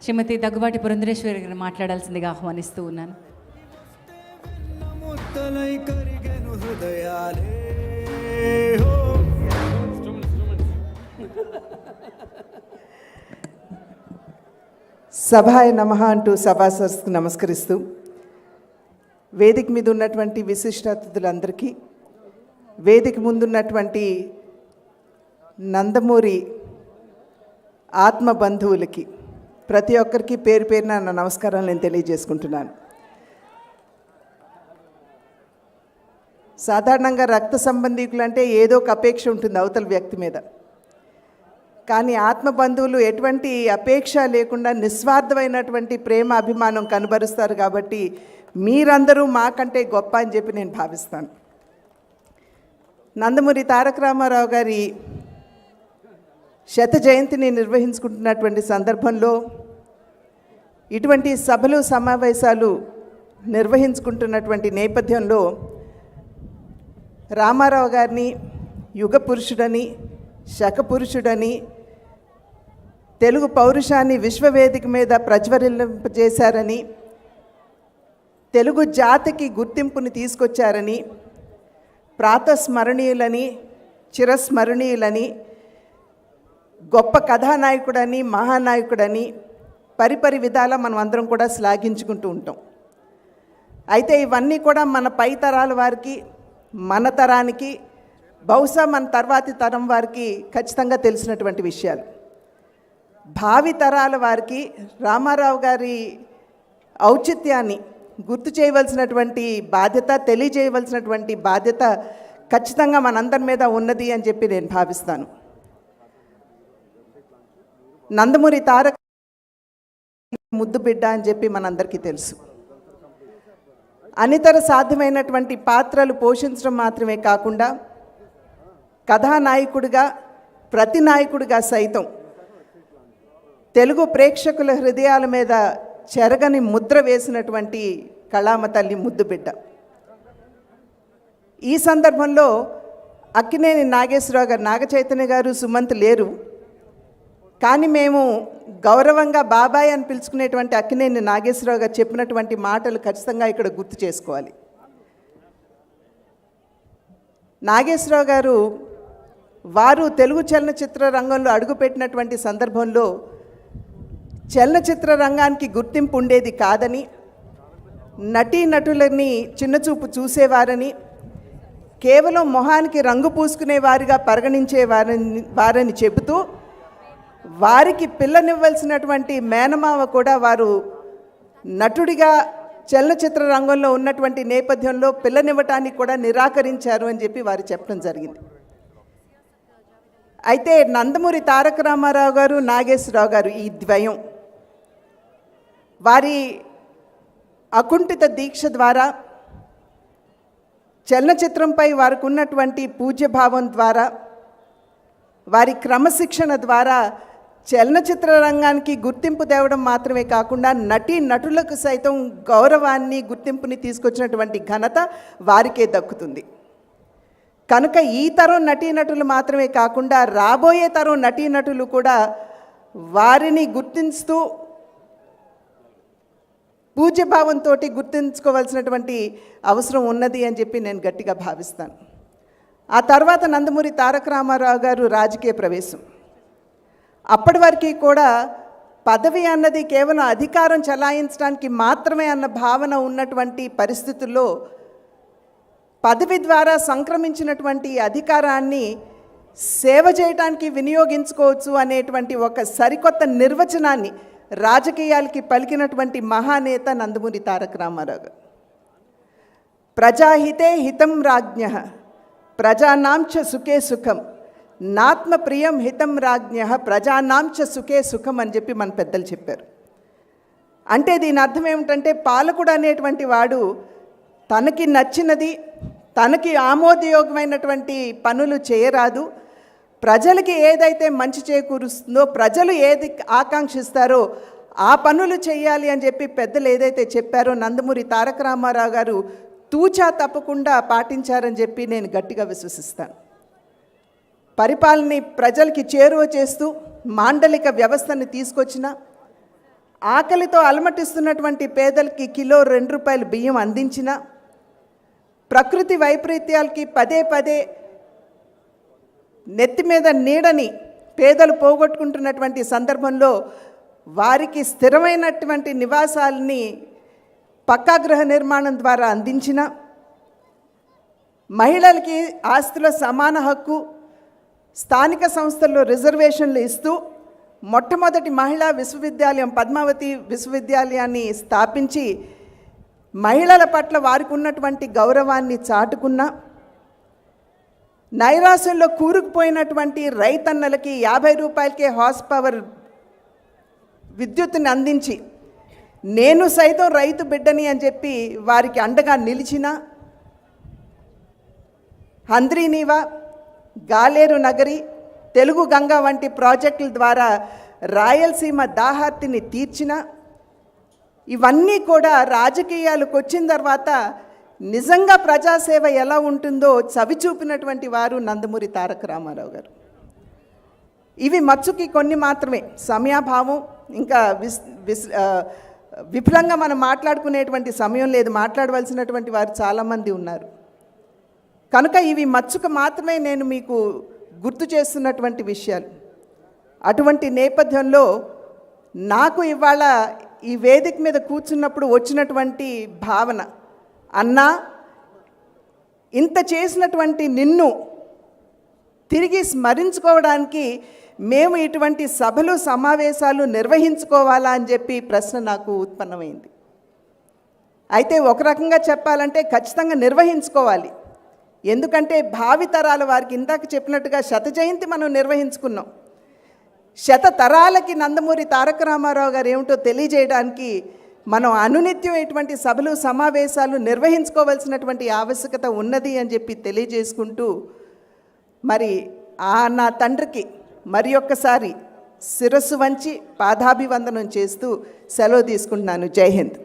శ్రీమతి దగ్గుబాటి పురంధరేశ్వరి గారిని మాట్లాడాల్సిందిగా ఆహ్వానిస్తూ ఉన్నాను. సభాయ నమః అంటూ సభాసదస్సుకు నమస్కరిస్తూ వేదిక మీద ఉన్నటువంటి విశిష్ట అతిథులందరికీ, వేదిక ముందున్నటువంటి నందమూరి ఆత్మ బంధువులకి ప్రతి ఒక్కరికి పేరు పేరున నా నమస్కారాలు నేను తెలియజేసుకుంటున్నాను. సాధారణంగా రక్త సంబంధికులు అంటే ఏదో ఒక అపేక్ష ఉంటుంది అవతల వ్యక్తి మీద. కానీ ఆత్మ బంధువులు ఎటువంటి అపేక్ష లేకుండా నిస్వార్థమైనటువంటి ప్రేమ అభిమానం కనబరుస్తారు. కాబట్టి మీరందరూ మాకంటే గొప్ప అని చెప్పి నేను భావిస్తాను. నందమూరి తారక రామారావు గారి శత జయంతిని నిర్వహించుకుంటున్నటువంటి సందర్భంలో ఇటువంటి సభలు సమావేశాలు నిర్వహించుకుంటున్నటువంటి నేపథ్యంలో రామారావు గారిని యుగ పురుషుడని, శక పురుషుడని, తెలుగు పౌరుషాన్ని విశ్వవేదిక మీద ప్రజ్వలింపజేశారని, తెలుగు జాతికి గుర్తింపుని తీసుకొచ్చారని, ప్రాతస్మరణీయులని, చిరస్మరణీయులని, గొప్ప కథానాయకుడని, మహానాయకుడని పరిపరి విధాల మనం అందరం కూడా శ్లాఘించుకుంటూ ఉంటాం. అయితే ఇవన్నీ కూడా మన పై తరాల వారికి, మన తరానికి, బహుశా మన తర్వాతి తరం వారికి ఖచ్చితంగా తెలిసినటువంటి విషయాలు. భావి తరాల వారికి రామారావు గారి ఔచిత్యాన్ని గుర్తు చేయవలసినటువంటి బాధ్యత, తెలియజేయవలసినటువంటి బాధ్యత ఖచ్చితంగా మనందరి మీద ఉన్నది అని చెప్పి నేను భావిస్తాను. నందమూరి తారక ముద్దు బిడ్డ అని చెప్పి మనందరికీ తెలుసు. అనితర సాధ్యమైనటువంటి పాత్రలు పోషించడం మాత్రమే కాకుండా కథానాయకుడిగా, ప్రతి నాయకుడిగా సైతం తెలుగు ప్రేక్షకుల హృదయాల మీద చెరగని ముద్ర వేసినటువంటి కళామ తల్లి ముద్దు బిడ్డ. ఈ సందర్భంలో అక్కినేని నాగేశ్వరరావు గారు, నాగ చైతన్య గారు, సుమంత్ లేరు. కానీ మేము గౌరవంగా బాబాయ్ అని పిలుచుకునేటువంటి అక్కినేని నాగేశ్వరరావు గారు చెప్పినటువంటి మాటలు ఖచ్చితంగా ఇక్కడ గుర్తు చేసుకోవాలి. నాగేశ్వరరావు గారు వారు తెలుగు చలనచిత్ర రంగంలో అడుగుపెట్టినటువంటి సందర్భంలో చలనచిత్ర రంగానికి గుర్తింపు ఉండేది కాదని, నటీనటులని చిన్నచూపు చూసేవారని, కేవలం మొహానికి రంగు పూసుకునే వారిగా వారని చెబుతూ వారికి పిల్లనివ్వాల్సినటువంటి మేనమావ కూడా వారు నటుడిగా చలనచిత్ర రంగంలో ఉన్నటువంటి నేపథ్యంలో పిల్లనివ్వటానికి కూడా నిరాకరించారు అని చెప్పి వారు చెప్పడం జరిగింది. అయితే నందమూరి తారక రామారావు గారు, నాగేశ్వరరావు గారు ఈ ద్వయం వారి అకుంఠిత దీక్ష ద్వారా, చలనచిత్రంపై వారికి ఉన్నటువంటి పూజ్యభావం ద్వారా, వారి క్రమశిక్షణ ద్వారా చలనచిత్ర రంగానికి గుర్తింపు తేవడం మాత్రమే కాకుండా నటులకు సైతం గౌరవాన్ని, గుర్తింపుని తీసుకొచ్చినటువంటి ఘనత వారికే దక్కుతుంది. కనుక ఈ తరం నటీనటులు మాత్రమే కాకుండా రాబోయే తరం నటీనటులు కూడా వారిని గుర్తిస్తూ పూజ్యభావంతో గుర్తించుకోవాల్సినటువంటి అవసరం ఉన్నది అని చెప్పి నేను గట్టిగా భావిస్తాను. ఆ తర్వాత నందమూరి తారక రామారావు గారు రాజకీయ ప్రవేశం. అప్పటి వరకు కూడా పదవి అన్నది కేవలం అధికారం చలాయించడానికి మాత్రమే అన్న భావన ఉన్నటువంటి పరిస్థితుల్లో పదవి ద్వారా సంక్రమించినటువంటి అధికారాన్ని సేవ చేయడానికి వినియోగించుకోవచ్చు అనేటువంటి ఒక సరికొత్త నిర్వచనాన్ని రాజకీయాలకి పలికినటువంటి మహానేత నందమూరి తారక రామారావు గారు. ప్రజాహితే హితం రాజ్ఞః ప్రజానాంచ సుఖే సుఖం నాత్మ ప్రియం హితం రాజ్ఞః ప్రజానాంచ సుఖే సుఖం అని చెప్పి మన పెద్దలు చెప్పారు. అంటే దీని అర్థం ఏమిటంటే పాలకుడు అనేటువంటి వాడు తనకి నచ్చినది, తనకి ఆమోదయోగమైనటువంటి పనులు చేయరాదు. ప్రజలకి ఏదైతే మంచి చేకూరుస్తుందో, ప్రజలు ఏది ఆకాంక్షిస్తారో ఆ పనులు చేయాలి అని చెప్పి పెద్దలు ఏదైతే చెప్పారో నందమూరి తారక రామారావు గారు తూచా తప్పకుండా పాటించారని చెప్పి నేను గట్టిగా విశ్వసిస్తాను. పరిపాలనని ప్రజలకి చేరువ చేస్తూ మాండలిక వ్యవస్థని తీసుకొచ్చిన ఆకలితో అలమటిస్తున్నటువంటి పేదలకి కిలో 2 రూపాయలు బియ్యం అందించిన, ప్రకృతి వైపరీత్యాలకి పదే పదే నెత్తి మీద నీడని పేదలు పోగొట్టుకుంటున్నటువంటి సందర్భంలో వారికి స్థిరమైనటువంటి నివాసాలని పక్కా గృహ నిర్మాణం ద్వారా అందించిన, మహిళలకి ఆస్తిలో సమాన హక్కు, స్థానిక సంస్థల్లో రిజర్వేషన్లు ఇస్తూ మొట్టమొదటి మహిళా విశ్వవిద్యాలయం పద్మావతి విశ్వవిద్యాలయాన్ని స్థాపించి మహిళల పట్ల వారికి ఉన్నటువంటి గౌరవాన్ని చాటుకున్న, నైరాశ్యంలో కూరుకుపోయినటువంటి రైతన్నలకి 50 రూపాయలకే హార్స్ పవర్ విద్యుత్తుని అందించి నేను సైతం రైతు బిడ్డని అని చెప్పి వారికి అండగా నిలిచిన, హంద్రీనీవా, గాలేరు నగరి, తెలుగు గంగ వంటి ప్రాజెక్టుల ద్వారా రాయలసీమ దాహార్తిని తీర్చిన, ఇవన్నీ కూడా రాజకీయాలకు వచ్చిన తర్వాత నిజంగా ప్రజాసేవ ఎలా ఉంటుందో చవిచూపినటువంటి వారు నందమూరి తారక రామారావు గారు. ఇవి మచ్చుకి కొన్ని మాత్రమే, సమయాభావం ఇంకా విపులంగా మనం మాట్లాడుకునేటువంటి సమయం లేదు, మాట్లాడవలసినటువంటి వారు చాలామంది ఉన్నారు. కనుక ఇవి మచ్చుకు మాత్రమే నేను మీకు గుర్తు చేస్తున్నటువంటి విషయాలు. అటువంటి నేపథ్యంలో నాకు ఇవాళ ఈ వేదిక మీద కూర్చున్నప్పుడు వచ్చినటువంటి భావన, అన్నా ఇంత చేసినటువంటి నిన్ను తిరిగి స్మరించుకోవడానికి మేము ఇటువంటి సభలు సమావేశాలు నిర్వహించుకోవాలా అని చెప్పి ప్రశ్న నాకు ఉత్పన్నమైంది. అయితే ఒక రకంగా చెప్పాలంటే ఖచ్చితంగా నిర్వహించుకోవాలి. ఎందుకంటే భావితరాల వారికి ఇందాక చెప్పినట్టుగా 100వ జయంతి మనం నిర్వహించుకున్నాం. 100 తరాలకి నందమూరి తారక రామారావు గారు ఏమిటో తెలియజేయడానికి మనం అనునిత్యం ఇటువంటి సభలు సమావేశాలు నిర్వహించుకోవాల్సినటువంటి ఆవశ్యకత ఉన్నది అని చెప్పి తెలియజేసుకుంటూ, మరి నా తండ్రికి మరి ఒక్కసారి శిరస్సు వంచి పాదాభివందనం చేస్తూ సెలవు తీసుకుంటున్నాను. జై హింద్.